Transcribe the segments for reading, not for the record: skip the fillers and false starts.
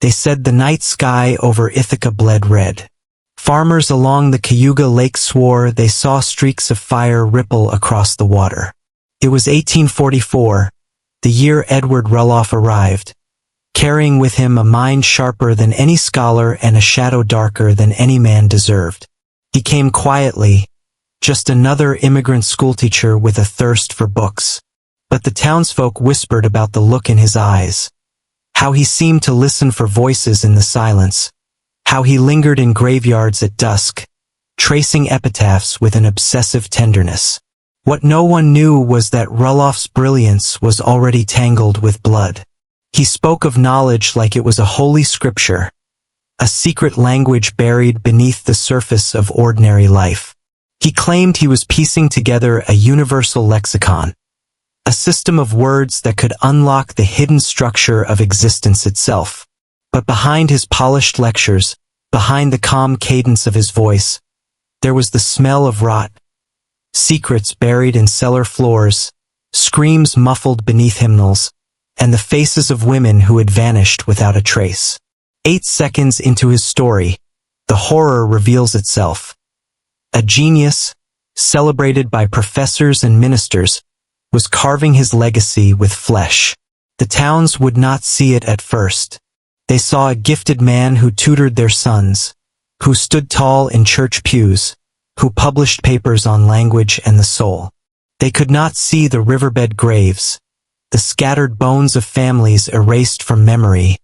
They said the night sky over Ithaca bled red. Farmers along the Cayuga Lake swore they saw streaks of fire ripple across the water. It was 1844, the year Edward Rulloff arrived, carrying with him a mind sharper than any scholar and a shadow darker than any man deserved. He came quietly, just another immigrant schoolteacher with a thirst for books. But the townsfolk whispered about the look in his eyes, how he seemed to listen for voices in the silence, how he lingered in graveyards at dusk, tracing epitaphs with an obsessive tenderness. What no one knew was that Rulloff's brilliance was already tangled with blood. He spoke of knowledge like it was a holy scripture, a secret language buried beneath the surface of ordinary life. He claimed he was piecing together a universal lexicon, a system of words that could unlock the hidden structure of existence itself. But behind his polished lectures, behind the calm cadence of his voice, there was the smell of rot, secrets buried in cellar floors, screams muffled beneath hymnals, and the faces of women who had vanished without a trace. 8 seconds into his story, the horror reveals itself. A genius, celebrated by professors and ministers, was carving his legacy with flesh. The towns would not see it at first. They saw a gifted man who tutored their sons, who stood tall in church pews, who published papers on language and the soul. They could not see the riverbed graves, the scattered bones of families erased from memory,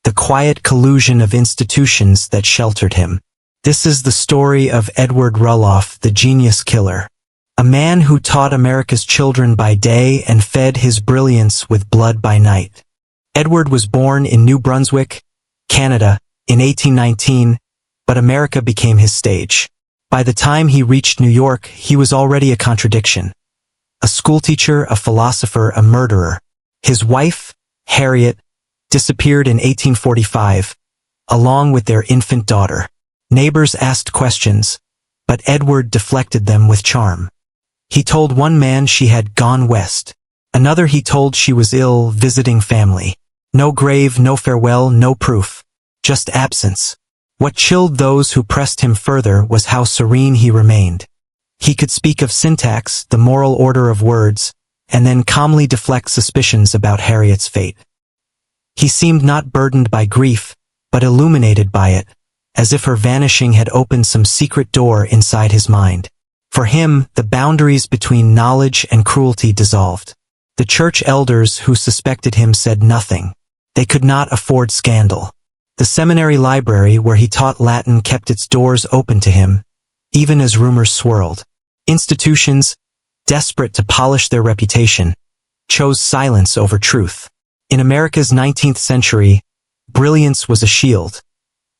the quiet collusion of institutions that sheltered him. This is the story of Edward Rulloff, the genius killer. A man who taught America's children by day and fed his brilliance with blood by night. Edward was born in New Brunswick, Canada, in 1819, but America became his stage. By the time he reached New York, he was already a contradiction. A schoolteacher, a philosopher, a murderer. His wife, Harriet, disappeared in 1845, along with their infant daughter. Neighbors asked questions, but Edward deflected them with charm. He told one man she had gone west. Another he told she was ill, visiting family. No grave, no farewell, no proof. Just absence. What chilled those who pressed him further was how serene he remained. He could speak of syntax, the moral order of words, and then calmly deflect suspicions about Harriet's fate. He seemed not burdened by grief, but illuminated by it, as if her vanishing had opened some secret door inside his mind. For him, the boundaries between knowledge and cruelty dissolved. The church elders who suspected him said nothing. They could not afford scandal. The seminary library where he taught Latin kept its doors open to him, even as rumors swirled. Institutions, desperate to polish their reputation, chose silence over truth. In America's 19th century, brilliance was a shield.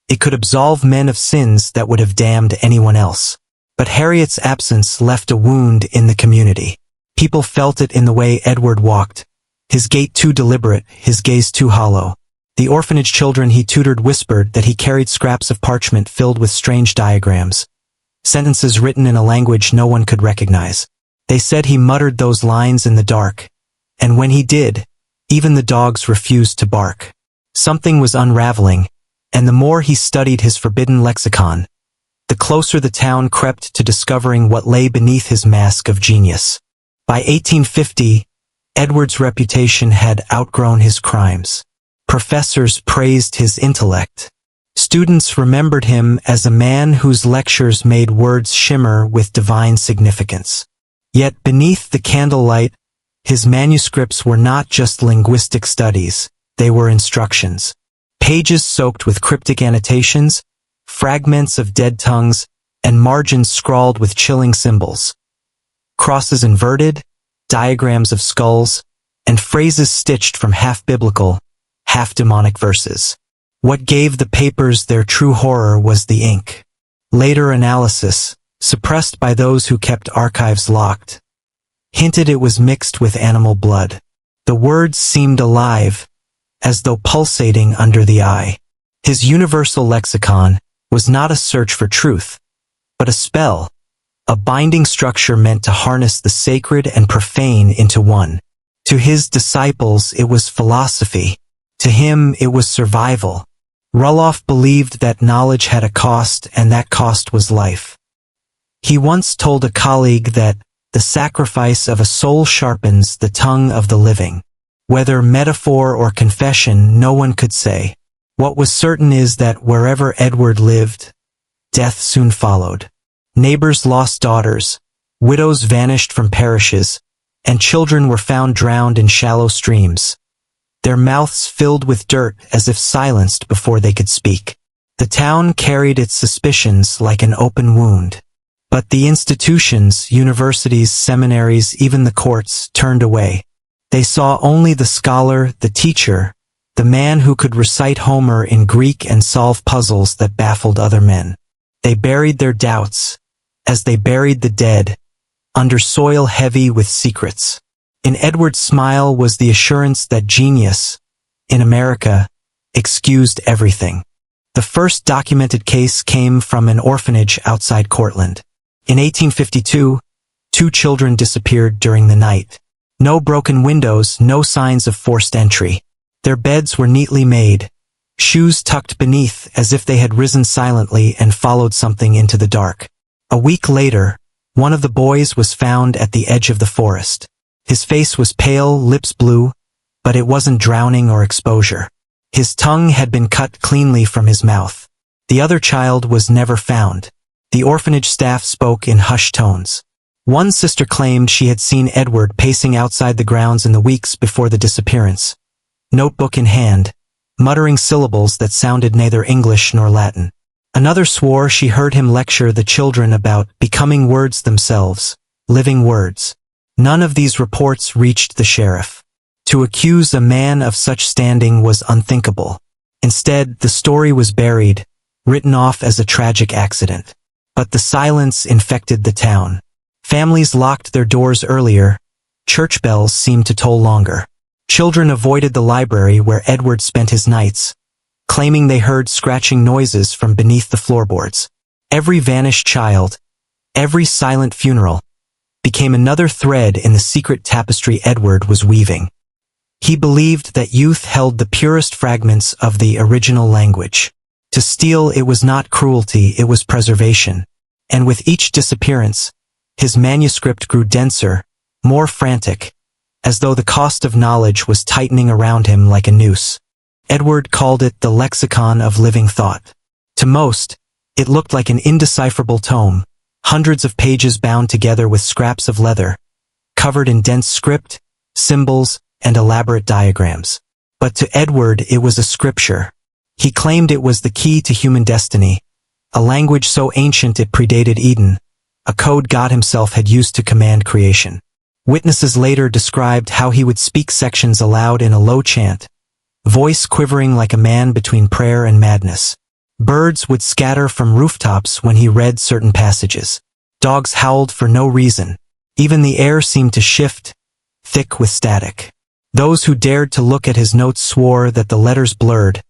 It could absolve men of sins that would have damned anyone else. But Harriet's absence left a wound in the community. People felt it in the way Edward walked, his gait too deliberate, his gaze too hollow. The orphanage children he tutored whispered that he carried scraps of parchment filled with strange diagrams, sentences written in a language no one could recognize. They said he muttered those lines in the dark, and when he did, even the dogs refused to bark. Something was unraveling, and the more he studied his forbidden lexicon, the closer the town crept to discovering what lay beneath his mask of genius. By 1850, Edward's reputation had outgrown his crimes. Professors praised his intellect. Students remembered him as a man whose lectures made words shimmer with divine significance. Yet beneath the candlelight, his manuscripts were not just linguistic studies, they were instructions. Pages soaked with cryptic annotations, fragments of dead tongues, and margins scrawled with chilling symbols. Crosses inverted, diagrams of skulls, and phrases stitched from half-biblical, half-demonic verses. What gave the papers their true horror was the ink. Later analysis, suppressed by those who kept archives locked, hinted it was mixed with animal blood. The words seemed alive, as though pulsating under the eye. His universal lexicon was not a search for truth, but a spell, a binding structure meant to harness the sacred and profane into one. To his disciples it was philosophy. To him it was survival. Rulloff believed that knowledge had a cost, and that cost was life. He once told a colleague that the sacrifice of a soul sharpens the tongue of the living. Whether metaphor or confession, no one could say. What was certain is that wherever Edward lived, death soon followed. Neighbors lost daughters, widows vanished from parishes, and children were found drowned in shallow streams, their mouths filled with dirt as if silenced before they could speak. The town carried its suspicions like an open wound. But the institutions, universities, seminaries, even the courts, turned away. They saw only the scholar, the teacher, the man who could recite Homer in Greek and solve puzzles that baffled other men. They buried their doubts, as they buried the dead, under soil heavy with secrets. In Edward's smile was the assurance that genius, in America, excused everything. The first documented case came from an orphanage outside Cortland. In 1852, 2 children disappeared during the night. No broken windows, no signs of forced entry. Their beds were neatly made, shoes tucked beneath as if they had risen silently and followed something into the dark. A week later, one of the boys was found at the edge of the forest. His face was pale, lips blue, but it wasn't drowning or exposure. His tongue had been cut cleanly from his mouth. The other child was never found. The orphanage staff spoke in hushed tones. One sister claimed she had seen Edward pacing outside the grounds in the weeks before the disappearance, notebook in hand, muttering syllables that sounded neither English nor Latin. Another swore she heard him lecture the children about becoming words themselves, living words. None of these reports reached the sheriff. To accuse a man of such standing was unthinkable. Instead, the story was buried, written off as a tragic accident. But the silence infected the town. Families locked their doors earlier. Church bells seemed to toll longer. Children avoided the library where Edward spent his nights, claiming they heard scratching noises from beneath the floorboards. Every vanished child, every silent funeral, became another thread in the secret tapestry Edward was weaving. He believed that youth held the purest fragments of the original language. To steal it was not cruelty, it was preservation. And with each disappearance, his manuscript grew denser, more frantic, as though the cost of knowledge was tightening around him like a noose. Edward called it the lexicon of living thought. To most, it looked like an indecipherable tome, hundreds of pages bound together with scraps of leather, covered in dense script, symbols, and elaborate diagrams. But to Edward it was a scripture. He claimed it was the key to human destiny, a language so ancient it predated Eden, a code God himself had used to command creation. Witnesses later described how he would speak sections aloud in a low chant, voice quivering like a man between prayer and madness. Birds would scatter from rooftops when he read certain passages. Dogs howled for no reason. Even the air seemed to shift, thick with static. Those who dared to look at his notes swore that the letters blurred,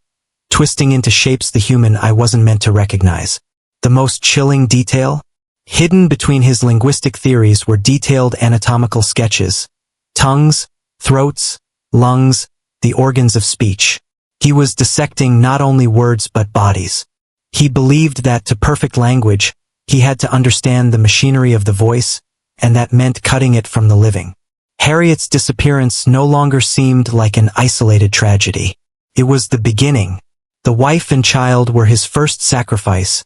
twisting into shapes the human eye wasn't meant to recognize. The most chilling detail? Hidden between his linguistic theories were detailed anatomical sketches. Tongues, throats, lungs, the organs of speech. He was dissecting not only words but bodies. He believed that to perfect language, he had to understand the machinery of the voice, and that meant cutting it from the living. Harriet's disappearance no longer seemed like an isolated tragedy. It was the beginning. The wife and child were his first sacrifice,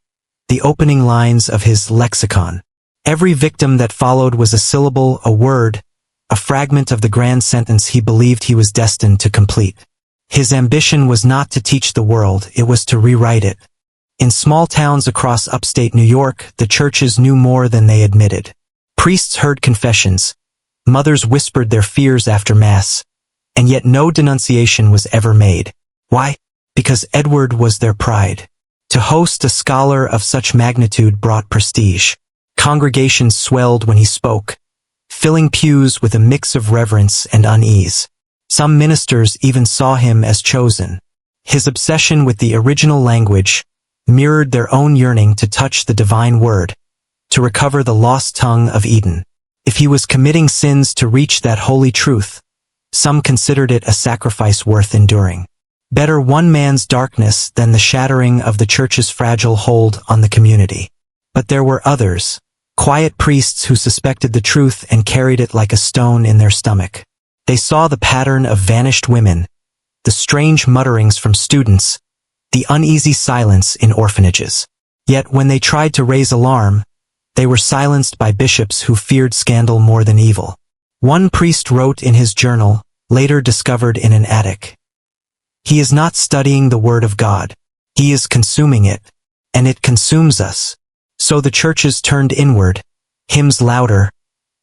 the opening lines of his lexicon. Every victim that followed was a syllable, a word, a fragment of the grand sentence he believed he was destined to complete. His ambition was not to teach the world, it was to rewrite it. In small towns across upstate New York, the churches knew more than they admitted. Priests heard confessions, mothers whispered their fears after Mass, and yet no denunciation was ever made. Why? Because Edward was their pride. To host a scholar of such magnitude brought prestige. Congregations swelled when he spoke, filling pews with a mix of reverence and unease. Some ministers even saw him as chosen. His obsession with the original language mirrored their own yearning to touch the divine word, to recover the lost tongue of Eden. If he was committing sins to reach that holy truth, some considered it a sacrifice worth enduring. Better one man's darkness than the shattering of the church's fragile hold on the community. But there were others, quiet priests who suspected the truth and carried it like a stone in their stomach. They saw the pattern of vanished women, the strange mutterings from students, the uneasy silence in orphanages. Yet when they tried to raise alarm, they were silenced by bishops who feared scandal more than evil. One priest wrote in his journal, later discovered in an attic, "He is not studying the Word of God. He is consuming it, and it consumes us." So the churches turned inward, hymns louder,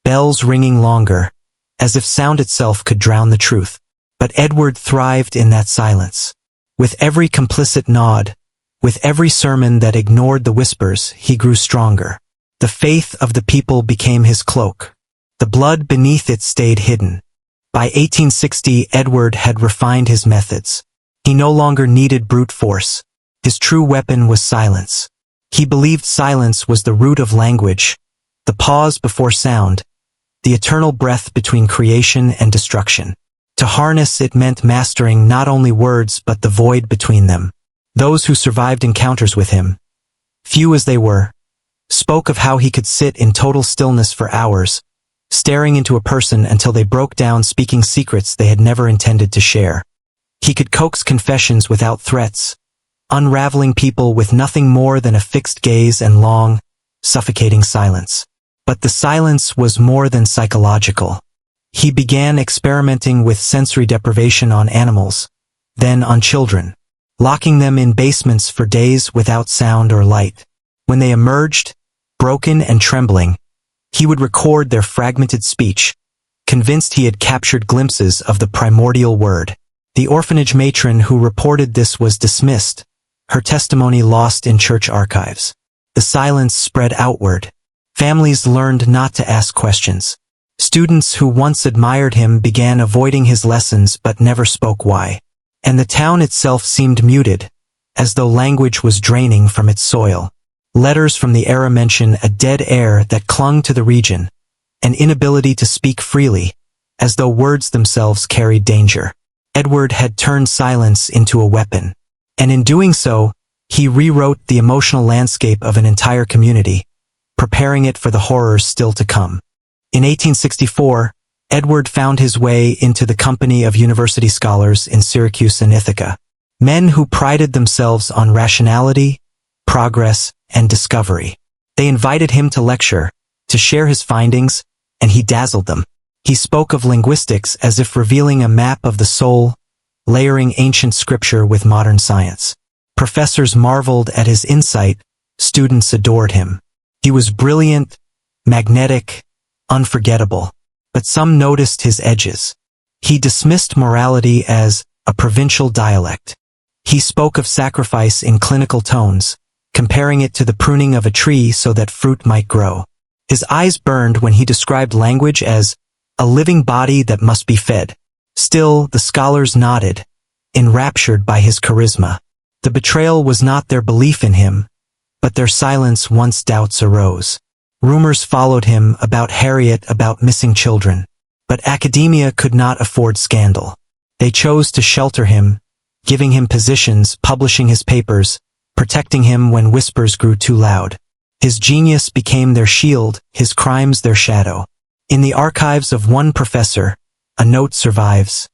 bells ringing longer, as if sound itself could drown the truth. But Edward thrived in that silence. With every complicit nod, with every sermon that ignored the whispers, he grew stronger. The faith of the people became his cloak. The blood beneath it stayed hidden. By 1860, Edward had refined his methods. He no longer needed brute force. His true weapon was silence. He believed silence was the root of language, the pause before sound, the eternal breath between creation and destruction. To harness it meant mastering not only words but the void between them. Those who survived encounters with him, few as they were, spoke of how he could sit in total stillness for hours, staring into a person until they broke down, speaking secrets they had never intended to share. He could coax confessions without threats, unraveling people with nothing more than a fixed gaze and long, suffocating silence. But the silence was more than psychological. He began experimenting with sensory deprivation on animals, then on children, locking them in basements for days without sound or light. When they emerged, broken and trembling, he would record their fragmented speech, convinced he had captured glimpses of the primordial word. The orphanage matron who reported this was dismissed, her testimony lost in church archives. The silence spread outward. Families learned not to ask questions. Students who once admired him began avoiding his lessons but never spoke why. And the town itself seemed muted, as though language was draining from its soil. Letters from the era mention a dead air that clung to the region, an inability to speak freely, as though words themselves carried danger. Edward had turned silence into a weapon, and in doing so, he rewrote the emotional landscape of an entire community, preparing it for the horrors still to come. In 1864, Edward found his way into the company of university scholars in Syracuse and Ithaca, men who prided themselves on rationality, progress, and discovery. They invited him to lecture, to share his findings, and he dazzled them. He spoke of linguistics as if revealing a map of the soul, layering ancient scripture with modern science. Professors marveled at his insight, students adored him. He was brilliant, magnetic, unforgettable, but some noticed his edges. He dismissed morality as a provincial dialect. He spoke of sacrifice in clinical tones, comparing it to the pruning of a tree so that fruit might grow. His eyes burned when he described language as a living body that must be fed. Still, the scholars nodded, enraptured by his charisma. The betrayal was not their belief in him, but their silence once doubts arose. Rumors followed him about Harriet, about missing children. But academia could not afford scandal. They chose to shelter him, giving him positions, publishing his papers, protecting him when whispers grew too loud. His genius became their shield, his crimes their shadow. In the archives of one professor, a note survives.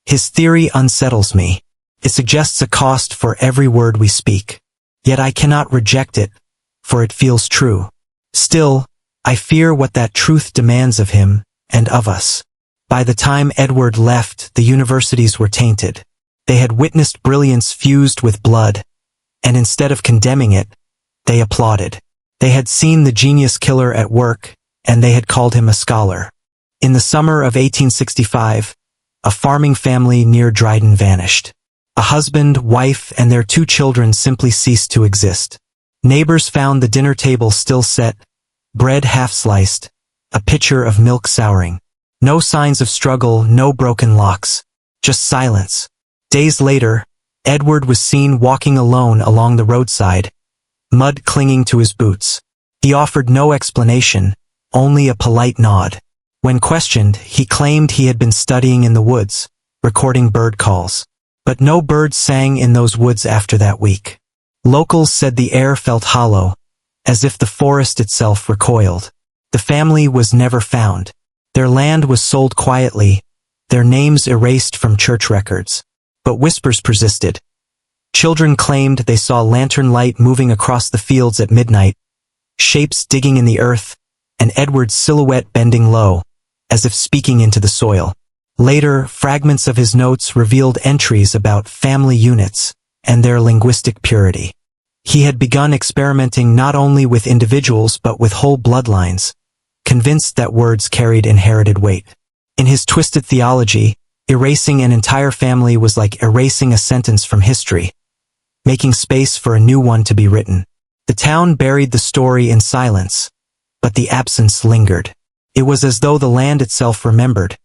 His theory unsettles me. It suggests a cost for every word we speak. Yet I cannot reject it, for it feels true. Still, I fear what that truth demands of him, and of us. By the time Edward left, the universities were tainted. They had witnessed brilliance fused with blood, and instead of condemning it, they applauded. They had seen the genius killer at work, and they had called him a scholar. In the summer of 1865, a farming family near Dryden vanished. A husband, wife, and their 2 children simply ceased to exist. Neighbors found the dinner table still set, bread half sliced, a pitcher of milk souring. No signs of struggle, no broken locks, just silence. Days later, Edward was seen walking alone along the roadside, mud clinging to his boots. He offered no explanation, only a polite nod. When questioned, he claimed he had been studying in the woods, recording bird calls. But no birds sang in those woods after that week. Locals said the air felt hollow, as if the forest itself recoiled. The family was never found. Their land was sold quietly, their names erased from church records. But whispers persisted. Children claimed they saw lantern light moving across the fields at midnight, shapes digging in the earth, and Edward's silhouette bending low, as if speaking into the soil. Later, fragments of his notes revealed entries about family units and their linguistic purity. He had begun experimenting not only with individuals but with whole bloodlines, convinced that words carried inherited weight. In his twisted theology, erasing an entire family was like erasing a sentence from history, making space for a new one to be written. The town buried the story in silence, but the absence lingered. It was as though the land itself remembered,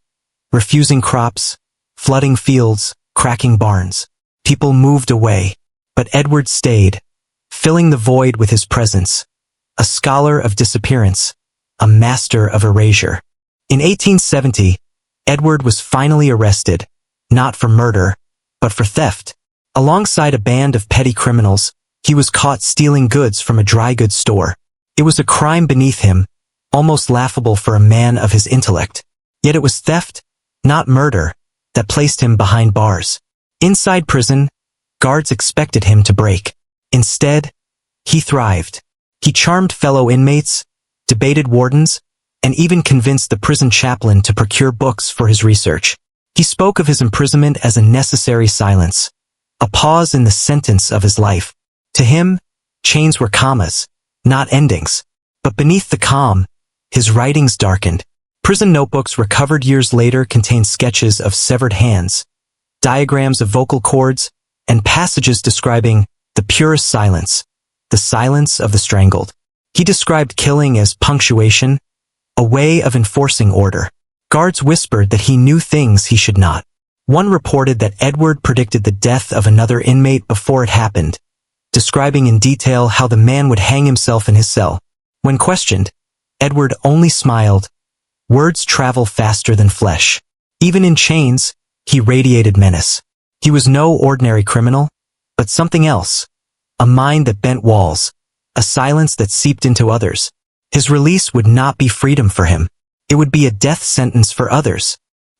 refusing crops, flooding fields, cracking barns. People moved away, but Edward stayed, filling the void with his presence, a scholar of disappearance, a master of erasure. In 1870, Edward was finally arrested, not for murder, but for theft. Alongside a band of petty criminals, he was caught stealing goods from a dry goods store. It was a crime beneath him, almost laughable for a man of his intellect. Yet it was theft, not murder, that placed him behind bars. Inside prison, guards expected him to break. Instead, he thrived. He charmed fellow inmates, debated wardens, and even convinced the prison chaplain to procure books for his research. He spoke of his imprisonment as a necessary silence, a pause in the sentence of his life. To him, chains were commas, not endings. But beneath the calm, his writings darkened. Prison notebooks recovered years later contained sketches of severed hands, diagrams of vocal cords, and passages describing the purest silence, the silence of the strangled. He described killing as punctuation, a way of enforcing order. Guards whispered that he knew things he should not. One reported that Edward predicted the death of another inmate before it happened, describing in detail how the man would hang himself in his cell. When questioned, Edward only smiled. Words travel faster than flesh. Even in chains, he radiated menace. He was no ordinary criminal, but something else. A mind that bent walls, a silence that seeped into others. His release would not be freedom for him. It would be a death sentence for others.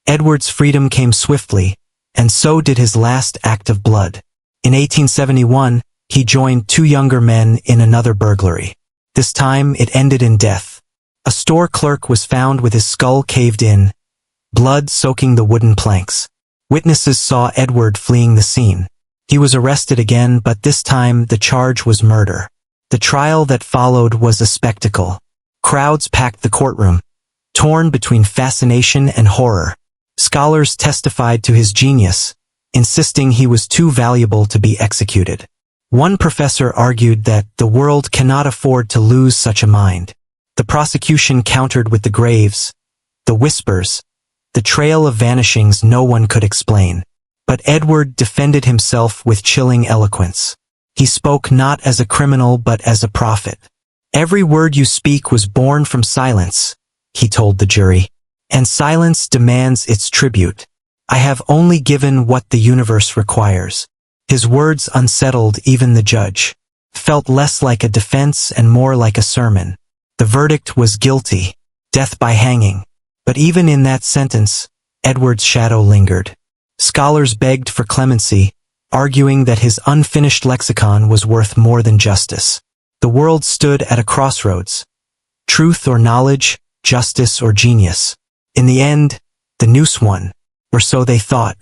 Edward's freedom came swiftly, and so did his last act of blood. In 1871, he joined two younger men in another burglary. This time, it ended in death. A store clerk was found with his skull caved in, blood soaking the wooden planks. Witnesses saw Edward fleeing the scene. He was arrested again, but this time the charge was murder. The trial that followed was a spectacle. Crowds packed the courtroom, torn between fascination and horror. Scholars testified to his genius, insisting he was too valuable to be executed. One professor argued that the world cannot afford to lose such a mind. The prosecution countered with the graves, the whispers, the trail of vanishings no one could explain. But Edward defended himself with chilling eloquence. He spoke not as a criminal but as a prophet. Every word you speak was born from silence, he told the jury, and silence demands its tribute. I have only given what the universe requires. His words unsettled even the judge, felt less like a defense and more like a sermon. The verdict was guilty, death by hanging. But even in that sentence, Edward's shadow lingered. Scholars begged for clemency, arguing that his unfinished lexicon was worth more than justice. The world stood at a crossroads. Truth or knowledge, justice or genius. In the end, the noose won, or so they thought.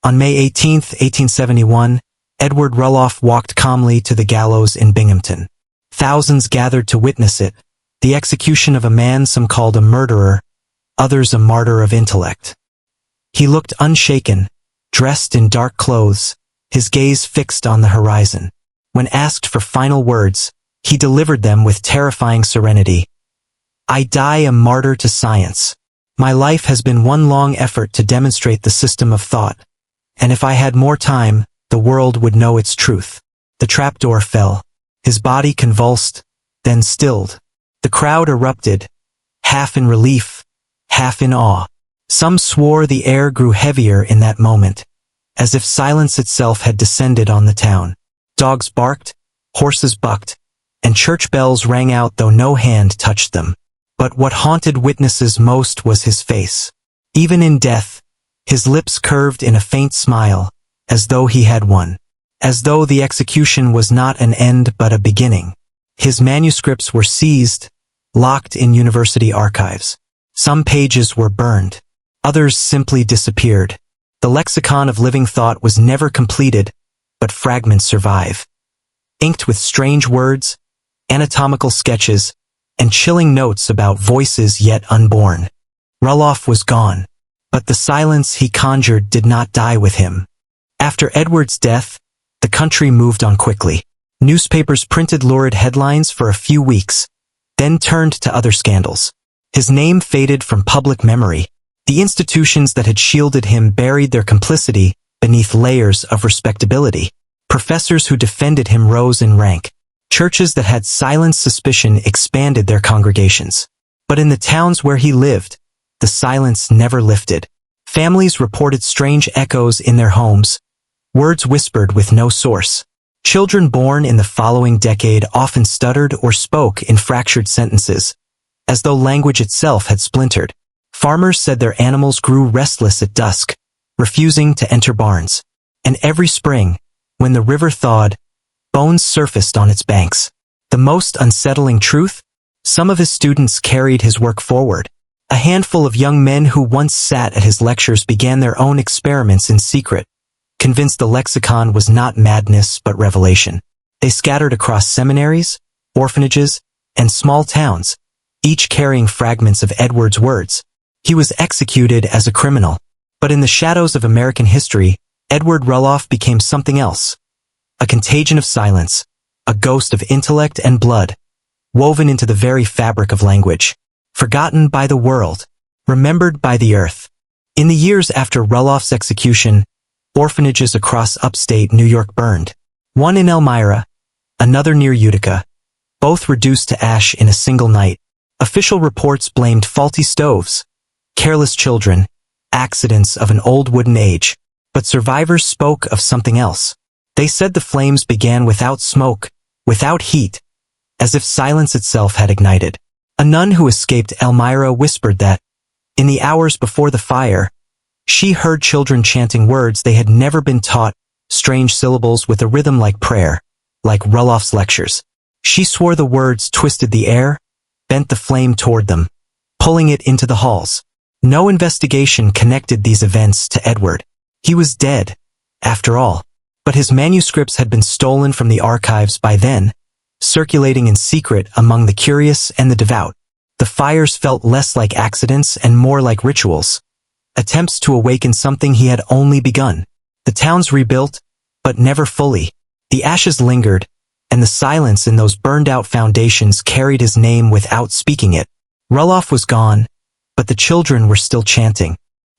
On May 18, 1871, Edward Rulloff walked calmly to the gallows in Binghamton. Thousands gathered to witness it, the execution of a man some called a murderer, others a martyr of intellect. He looked unshaken, dressed in dark clothes, his gaze fixed on the horizon. When asked for final words, he delivered them with terrifying serenity. I die a martyr to science. My life has been one long effort to demonstrate the system of thought, and if I had more time, the world would know its truth. The trapdoor fell. His body convulsed, then stilled. The crowd erupted, half in relief, half in awe. Some swore the air grew heavier in that moment, as if silence itself had descended on the town. Dogs barked, horses bucked, and church bells rang out though no hand touched them. But what haunted witnesses most was his face. Even in death, his lips curved in a faint smile, as though he had won. As though the execution was not an end but a beginning. His manuscripts were seized, locked in university archives. Some pages were burned. Others simply disappeared. The lexicon of living thought was never completed, but fragments survive. Inked with strange words, anatomical sketches, and chilling notes about voices yet unborn. Rulloff was gone, but the silence he conjured did not die with him. After Edward's death, the country moved on quickly. Newspapers printed lurid headlines for a few weeks, then turned to other scandals. His name faded from public memory. The institutions that had shielded him buried their complicity beneath layers of respectability. Professors who defended him rose in rank. Churches that had silenced suspicion expanded their congregations. But in the towns where he lived, the silence never lifted. Families reported strange echoes in their homes, words whispered with no source. Children born in the following decade often stuttered or spoke in fractured sentences, as though language itself had splintered. Farmers said their animals grew restless at dusk, refusing to enter barns. And every spring, when the river thawed, bones surfaced on its banks. The most unsettling truth? Some of his students carried his work forward. A handful of young men who once sat at his lectures began their own experiments in secret, convinced the lexicon was not madness but revelation. They scattered across seminaries, orphanages, and small towns, each carrying fragments of Edward's words. He was executed as a criminal. But in the shadows of American history, Edward Rulloff became something else. A contagion of silence, a ghost of intellect and blood, woven into the very fabric of language. Forgotten by the world, remembered by the earth. In the years after Rulloff's execution, orphanages across upstate New York burned. One in Elmira, another near Utica, both reduced to ash in a single night. Official reports blamed faulty stoves, careless children, accidents of an old wooden age. But survivors spoke of something else. They said the flames began without smoke, without heat, as if silence itself had ignited. A nun who escaped Elmira whispered that, in the hours before the fire, she heard children chanting words they had never been taught, strange syllables with a rhythm like prayer, like Rulloff's lectures. She swore the words twisted the air, bent the flame toward them, pulling it into the halls. No investigation connected these events to Edward. He was dead, after all. But his manuscripts had been stolen from the archives by then, circulating in secret among the curious and the devout. The fires felt less like accidents and more like rituals, attempts to awaken something he had only begun. The towns rebuilt, but never fully. The ashes lingered, and the silence in those burned-out foundations carried his name without speaking it. Rulloff was gone, but the children were still chanting.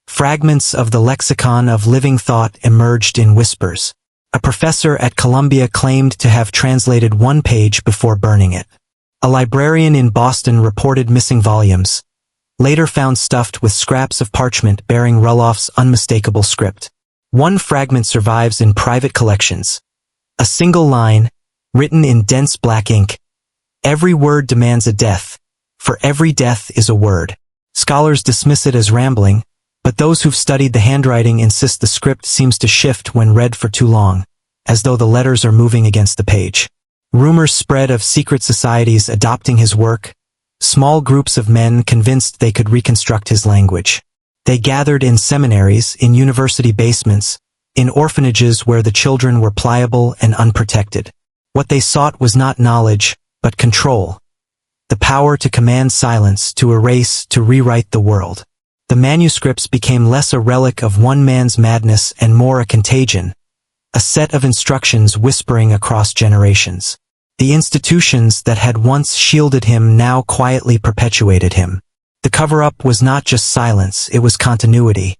Fragments of the lexicon of living thought emerged in whispers. A professor at Columbia claimed to have translated one page before burning it. A librarian in Boston reported missing volumes, later found stuffed with scraps of parchment bearing Rulloff's unmistakable script. One fragment survives in private collections. A single line, written in dense black ink. Every word demands a death. For every death is a word. Scholars dismiss it as rambling, but those who've studied the handwriting insist the script seems to shift when read for too long, as though the letters are moving against the page. Rumors spread of secret societies adopting his work, small groups of men convinced they could reconstruct his language. They gathered in seminaries, in university basements, in orphanages where the children were pliable and unprotected. What they sought was not knowledge, but control. The power to command silence, to erase, to rewrite the world. The manuscripts became less a relic of one man's madness and more a contagion, a set of instructions whispering across generations. The institutions that had once shielded him now quietly perpetuated him. The cover-up was not just silence, it was continuity.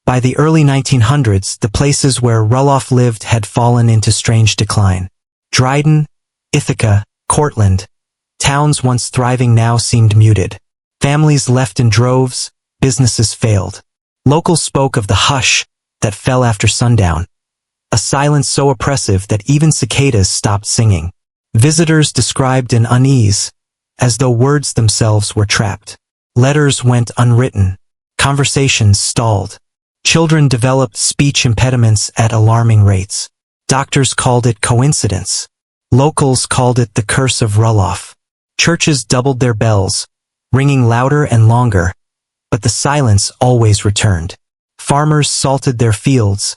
By the early 1900s, the places where Rulloff lived had fallen into strange decline. Dryden, Ithaca, Cortland, towns once thriving now seemed muted. Families left in droves, businesses failed. Locals spoke of the hush that fell after sundown, a silence so oppressive that even cicadas stopped singing. Visitors described an unease, as though words themselves were trapped. Letters went unwritten. Conversations stalled. Children developed speech impediments at alarming rates. Doctors called it coincidence. Locals called it the curse of Rulloff. Churches doubled their bells, ringing louder and longer, but the silence always returned. Farmers salted their fields,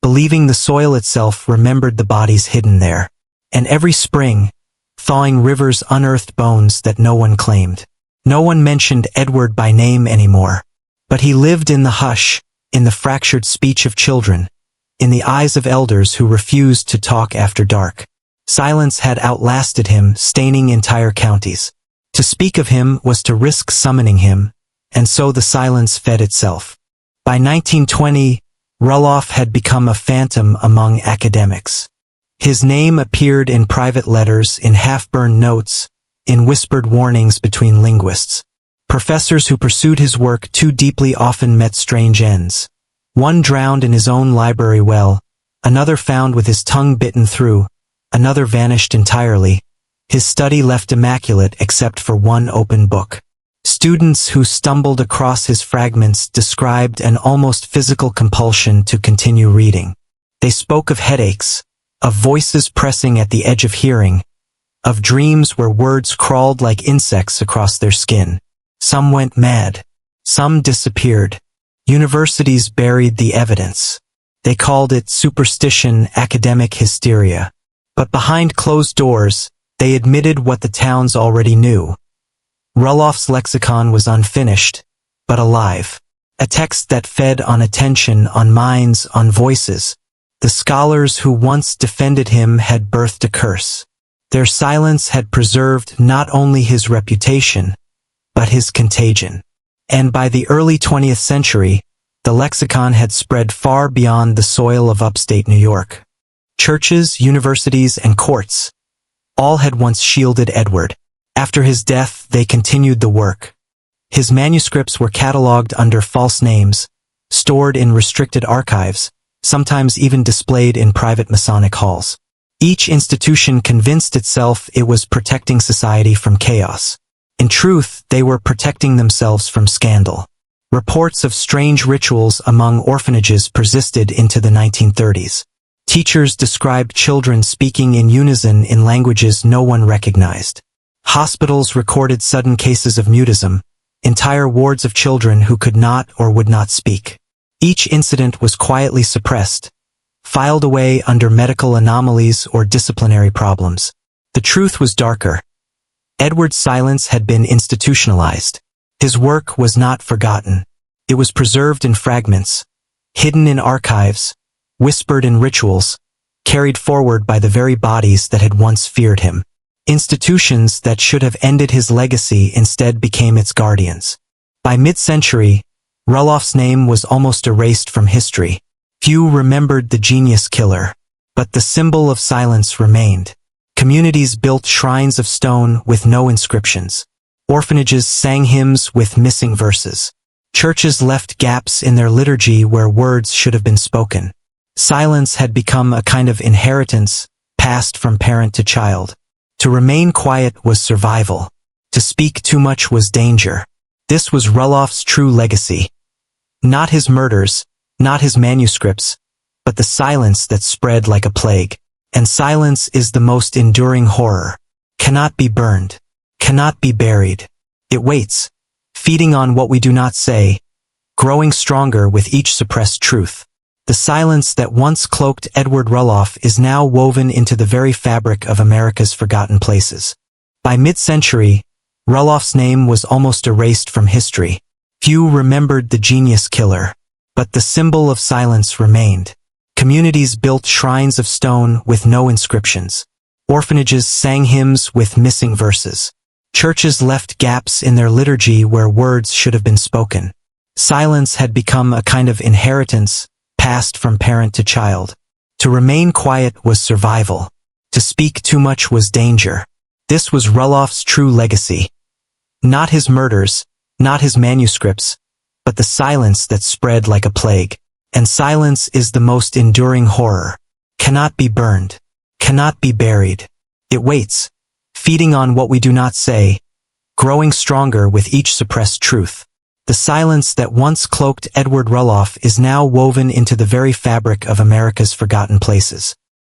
believing the soil itself remembered the bodies hidden there. And every spring, thawing rivers unearthed bones that no one claimed. No one mentioned Edward by name anymore. But he lived in the hush, in the fractured speech of children, in the eyes of elders who refused to talk after dark. Silence had outlasted him, staining entire counties. To speak of him was to risk summoning him, and so the silence fed itself. By 1920, Rulloff had become a phantom among academics. His name appeared in private letters, in half-burned notes, in whispered warnings between linguists. Professors who pursued his work too deeply often met strange ends. One drowned in his own library well, another found with his tongue bitten through, another vanished entirely, his study left immaculate except for one open book. Students who stumbled across his fragments described an almost physical compulsion to continue reading. They spoke of headaches, of voices pressing at the edge of hearing, of dreams where words crawled like insects across their skin. Some went mad. Some disappeared. Universities buried the evidence. They called it superstition, academic hysteria. But behind closed doors, they admitted what the towns already knew. Rulloff's lexicon was unfinished, but alive. A text that fed on attention, on minds, on voices. The scholars who once defended him had birthed a curse. Their silence had preserved not only his reputation, but his contagion. And by the early 20th century, the lexicon had spread far beyond the soil of upstate New York. Churches, universities, and courts, all had once shielded Edward. After his death, they continued the work. His manuscripts were catalogued under false names, stored in restricted archives, sometimes even displayed in private Masonic halls. Each institution convinced itself it was protecting society from chaos. In truth, they were protecting themselves from scandal. Reports of strange rituals among orphanages persisted into the 1930s. Teachers described children speaking in unison in languages no one recognized. Hospitals recorded sudden cases of mutism, entire wards of children who could not or would not speak. Each incident was quietly suppressed, filed away under medical anomalies or disciplinary problems. The truth was darker. Edward's silence had been institutionalized. His work was not forgotten. It was preserved in fragments, hidden in archives, whispered in rituals, carried forward by the very bodies that had once feared him. Institutions that should have ended his legacy instead became its guardians. By mid-century, Rulloff's name was almost erased from history. Few remembered the genius killer, but the symbol of silence remained. Communities built shrines of stone with no inscriptions. Orphanages sang hymns with missing verses. Churches left gaps in their liturgy where words should have been spoken. Silence had become a kind of inheritance, passed from parent to child. To remain quiet was survival. To speak too much was danger. This was Rulloff's true legacy. Not his murders, not his manuscripts, but the silence that spread like a plague. And silence is the most enduring horror. Cannot be burned. Cannot be buried. It waits, feeding on what we do not say, growing stronger with each suppressed truth. The silence that once cloaked Edward Rulloff is now woven into the very fabric of America's forgotten places. By mid-century, Rulloff's name was almost erased from history. Few remembered the genius killer, but the symbol of silence remained. Communities built shrines of stone with no inscriptions. Orphanages sang hymns with missing verses. Churches left gaps in their liturgy where words should have been spoken. Silence had become a kind of inheritance, passed from parent to child. To remain quiet was survival. To speak too much was danger. This was Rulloff's true legacy. Not his murders, not his manuscripts, but the silence that spread like a plague. And silence is the most enduring horror. Cannot be burned. Cannot be buried. It waits, feeding on what we do not say, growing stronger with each suppressed truth. The silence that once cloaked Edward Rulloff is now woven into the very fabric of America's forgotten places.